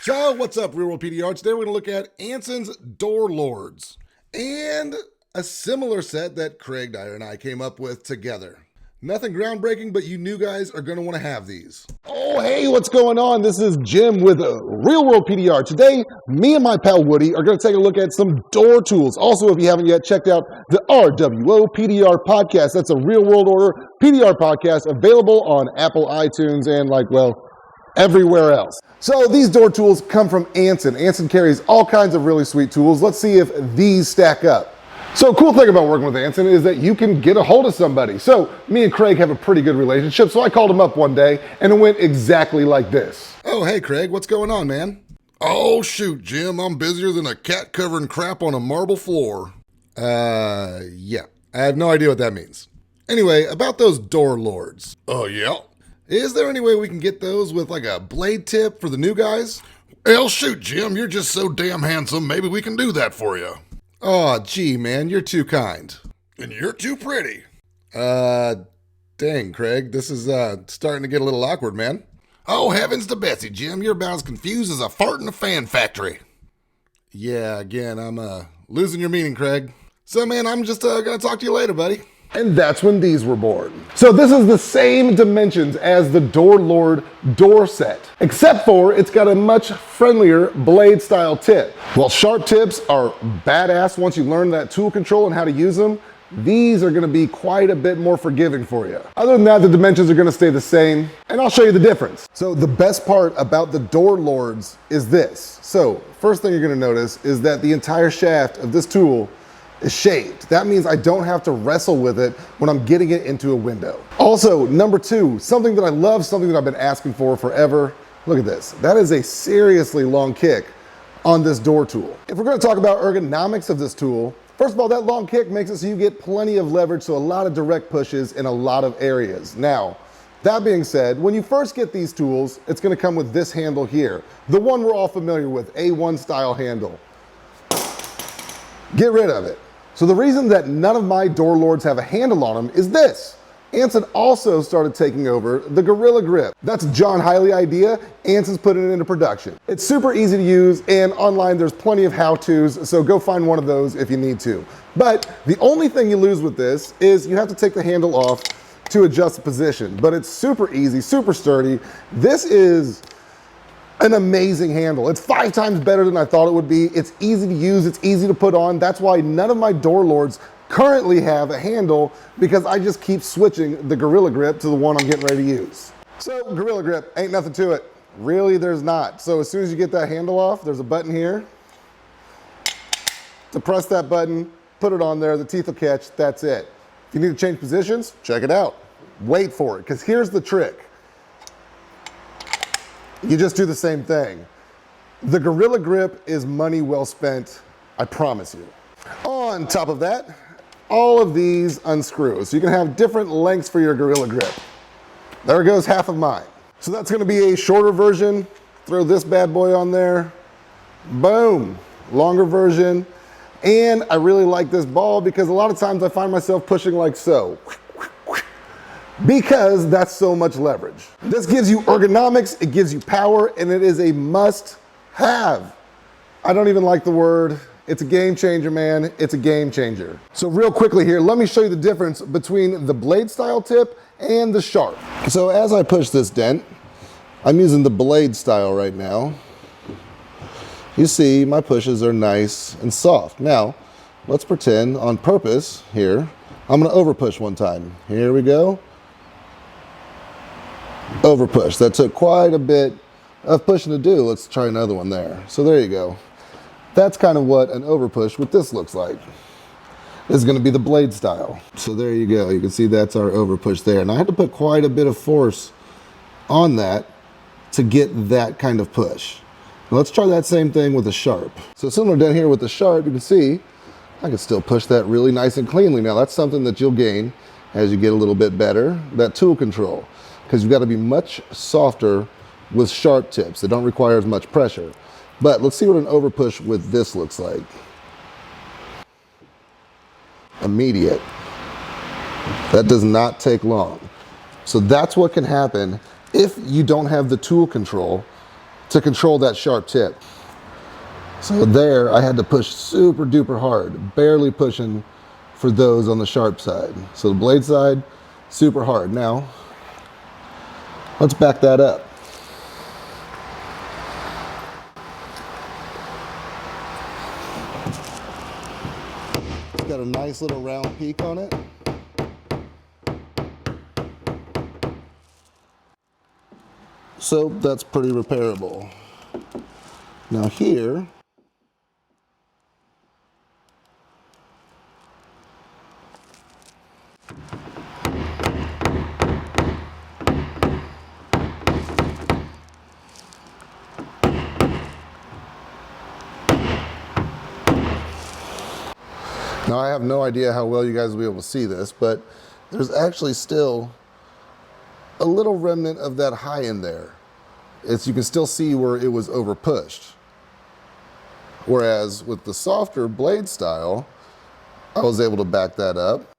So, what's up, Real World PDR? Today we're going to look at Anson's Door Lords and a similar set that Craig Dyer and I came up with together. Nothing groundbreaking, but you new guys are going to want to have these. Oh, hey, what's going on? This is Jim with Real World PDR. Today, me and my pal Woody are going to take a look at some door tools. Also, if you haven't yet checked out the RWO PDR podcast, that's a Real World Order PDR podcast available on Apple iTunes and everywhere else. So these door tools come from Anson. Anson carries all kinds of really sweet tools. Let's see if these stack up. So a cool thing about working with Anson is that you can get a hold of somebody. So me and Craig have a pretty good relationship, so I called him up one day and it went exactly like this. Oh, hey, Craig, what's going on, man? Oh, shoot, Jim, I'm busier than a cat covering crap on a marble floor. Yeah, I have no idea what that means. Anyway, about those door lords. Oh, yeah? Is there any way we can get those with like a blade tip for the new guys? Well, shoot, Jim, you're just so damn handsome, maybe we can do that for you. Aw, gee, man, you're too kind. And you're too pretty. Dang, Craig, this is starting to get a little awkward, man. Oh, heavens to Betsy, Jim, you're about as confused as a fart in a fan factory. Yeah, again, I'm losing your meaning, Craig. So, man, I'm just gonna talk to you later, buddy. And that's when these were born. So this is the same dimensions as the Door Lord door set, except for it's got a much friendlier blade style tip. While sharp tips are badass once you learn that tool control and how to use them, these are gonna be quite a bit more forgiving for you. Other than that, the dimensions are gonna stay the same, and I'll show you the difference. So the best part about the Door Lords is this. So first thing you're gonna notice is that the entire shaft of this tool is shaved. That means I don't have to wrestle with it when I'm getting it into a window. Also, number two, something that I love, something that I've been asking for forever. Look at this. That is a seriously long kick on this door tool. If we're gonna talk about ergonomics of this tool, first of all, that long kick makes it so you get plenty of leverage, so a lot of direct pushes in a lot of areas. Now, that being said, when you first get these tools, it's gonna come with this handle here, the one we're all familiar with, A1 style handle. Get rid of it. So the reason that none of my door lords have a handle on them is this. Anson also started taking over the Gorilla Grip. That's a John Hiley idea. Anson's putting it into production. It's super easy to use, and online there's plenty of how-tos, so go find one of those if you need to. But the only thing you lose with this is you have to take the handle off to adjust the position. But it's super easy, super sturdy. This is an amazing handle. It's 5 times better than I thought it would be. It's easy to use, it's easy to put on. That's why none of my door lords currently have a handle, because I just keep switching the Gorilla Grip to the one I'm getting ready to use. So Gorilla Grip, ain't nothing to it. Really, there's not. So as soon as you get that handle off, there's a button here to press that button, put it on there, the teeth will catch, that's it. If you need to change positions, check it out. Wait for it, because here's the trick. You just do the same thing. The Gorilla Grip is money well spent, I promise you. On top of that, all of these unscrew. So you can have different lengths for your Gorilla Grip. There goes half of mine. So that's gonna be a shorter version. Throw this bad boy on there. Boom, longer version. And I really like this ball because a lot of times I find myself pushing like so, because that's so much leverage. This gives you ergonomics, it gives you power, and it is a must have. I don't even like the word. It's a game changer, man. It's a game changer. So real quickly here, let me show you the difference between the blade style tip and the sharp. So as I push this dent, I'm using the blade style right now. You see my pushes are nice and soft. Now, let's pretend on purpose here, I'm gonna over push one time. Here we go. Over push. That took quite a bit of pushing to do. Let's try another one there. So there you go. That's kind of what an over push with this looks like. This is going to be the blade style. So there you go. You can see that's our over push there. And I had to put quite a bit of force on that to get that kind of push. Now let's try that same thing with the sharp. So similar down here with the sharp, you can see I can still push that really nice and cleanly. Now that's something that you'll gain as you get a little bit better, that tool control. Because you've got to be much softer with sharp tips. They don't require as much pressure. But let's see what an overpush with this looks like. Immediate. That does not take long. So that's what can happen if you don't have the tool control to control that sharp tip. So there, I had to push super duper hard, barely pushing for those on the sharp side. So the blade side, super hard. Now, let's back that up. It's got a nice little round peak on it. So that's pretty repairable. Now here, now I have no idea how well you guys will be able to see this, but there's actually still a little remnant of that high in there. You can still see where it was over pushed. Whereas with the softer blade style, I was able to back that up.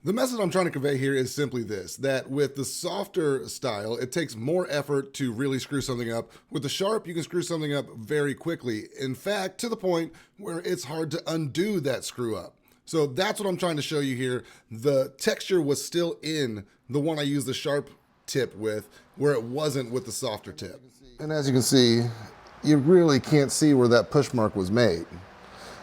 The message I'm trying to convey here is simply this, that with the softer style, it takes more effort to really screw something up. With the sharp, you can screw something up very quickly. In fact, to the point where it's hard to undo that screw up. So that's what I'm trying to show you here. The texture was still in the one I used the sharp tip with, where it wasn't with the softer tip. And as you can see, you really can't see where that push mark was made.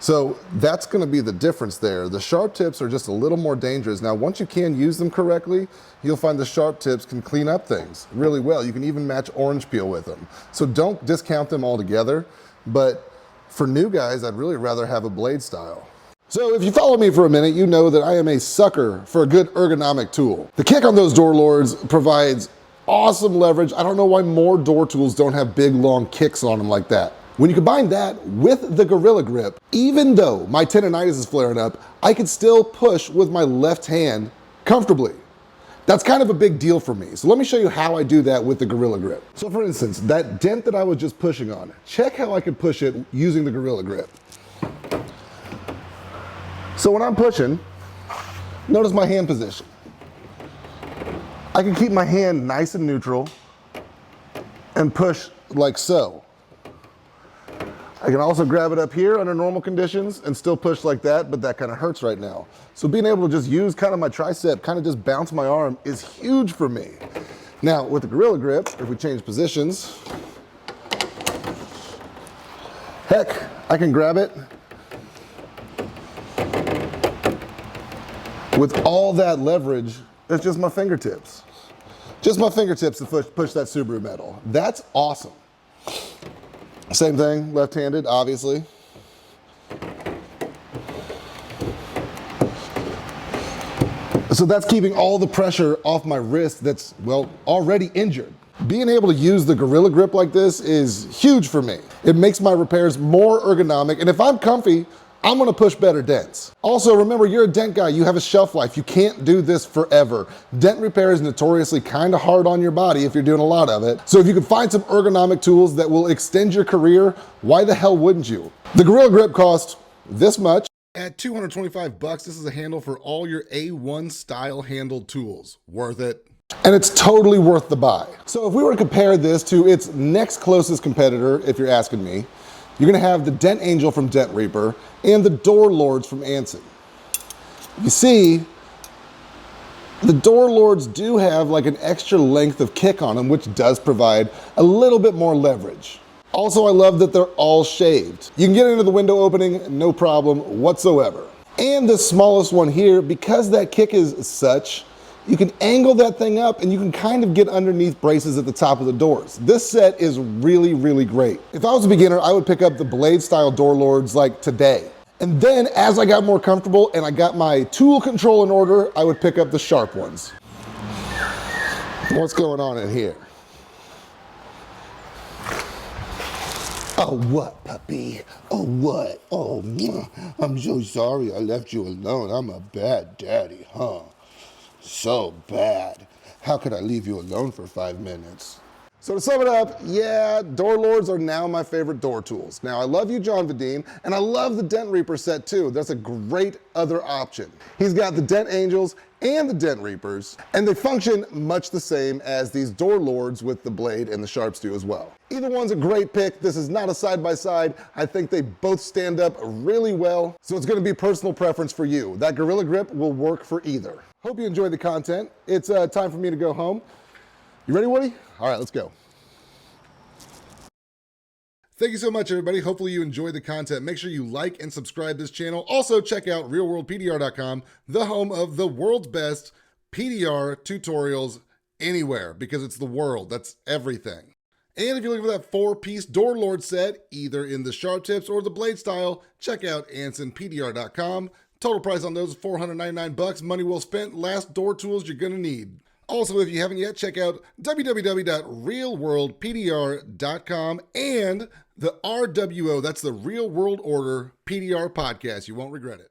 So that's going to be the difference there. The sharp tips are just a little more dangerous. Now, once you can use them correctly, you'll find the sharp tips can clean up things really well. You can even match orange peel with them. So don't discount them altogether. But for new guys, I'd really rather have a blade style. So if you follow me for a minute, you know that I am a sucker for a good ergonomic tool. The kick on those door lords provides awesome leverage. I don't know why more door tools don't have big, long kicks on them like that. When you combine that with the Gorilla Grip, even though my tendonitis is flaring up, I can still push with my left hand comfortably. That's kind of a big deal for me. So let me show you how I do that with the Gorilla Grip. So for instance, that dent that I was just pushing on, check how I can push it using the Gorilla Grip. So when I'm pushing, notice my hand position. I can keep my hand nice and neutral and push like so. I can also grab it up here under normal conditions and still push like that, but that kind of hurts right now. So being able to just use kind of my tricep, kind of just bounce my arm is huge for me. Now with the Gorilla Grip, if we change positions, heck, I can grab it with all that leverage. It's just my fingertips. Just my fingertips to push that Subaru metal. That's awesome. Same thing, left-handed, obviously. So that's keeping all the pressure off my wrist that's, well, already injured. Being able to use the Gorilla Grip like this is huge for me. It makes my repairs more ergonomic, and if I'm comfy, I'm gonna push better dents. Also, remember, you're a dent guy, you have a shelf life. You can't do this forever. Dent repair is notoriously kind of hard on your body if you're doing a lot of it. So if you can find some ergonomic tools that will extend your career, why the hell wouldn't you? The Gorilla Grip costs this much. At $225, this is a handle for all your A1 style handled tools. Worth it. And it's totally worth the buy. So if we were to compare this to its next closest competitor, if you're asking me, you're gonna have the Dent Angel from Dent Reaper and the Door Lords from Anson. You see, the Door Lords do have like an extra length of kick on them, which does provide a little bit more leverage. Also, I love that they're all shaved. You can get into the window opening, no problem whatsoever. And the smallest one here, because that kick is such, you can angle that thing up and you can kind of get underneath braces at the top of the doors. This set is really, really great. If I was a beginner, I would pick up the blade style Door Lords like today. And then as I got more comfortable and I got my tool control in order, I would pick up the sharp ones. What's going on in here? Oh, what, puppy? Oh, what? Oh, I'm so sorry I left you alone. I'm a bad daddy, huh? So bad. How could I leave you alone for 5 minutes? So to sum it up, yeah, door lords are now my favorite door tools. Now I love you, John Vadine, and I love the Dent Reaper set too. That's a great other option. He's got the Dent Angels and the Dent Reapers, and they function much the same as these door lords with the blade and the sharps do as well. Either one's a great pick. This is not a side-by-side. I think they both stand up really well, so it's gonna be personal preference for you. That Gorilla Grip will work for either. Hope you enjoyed the content. It's time for me to go home. You ready, Woody? All right, let's go. Thank you so much, everybody. Hopefully you enjoyed the content. Make sure you like and subscribe this channel. Also, check out realworldpdr.com, the home of the world's best PDR tutorials anywhere, because it's the world. That's everything. And if you're looking for that 4-piece door lord set, either in the sharp tips or the blade style, check out ansonpdr.com. Total price on those is $499. Money well spent. Last door tools you're gonna need. Also, if you haven't yet, check out www.realworldpdr.com and the RWO, that's the Real World Order PDR podcast. You won't regret it.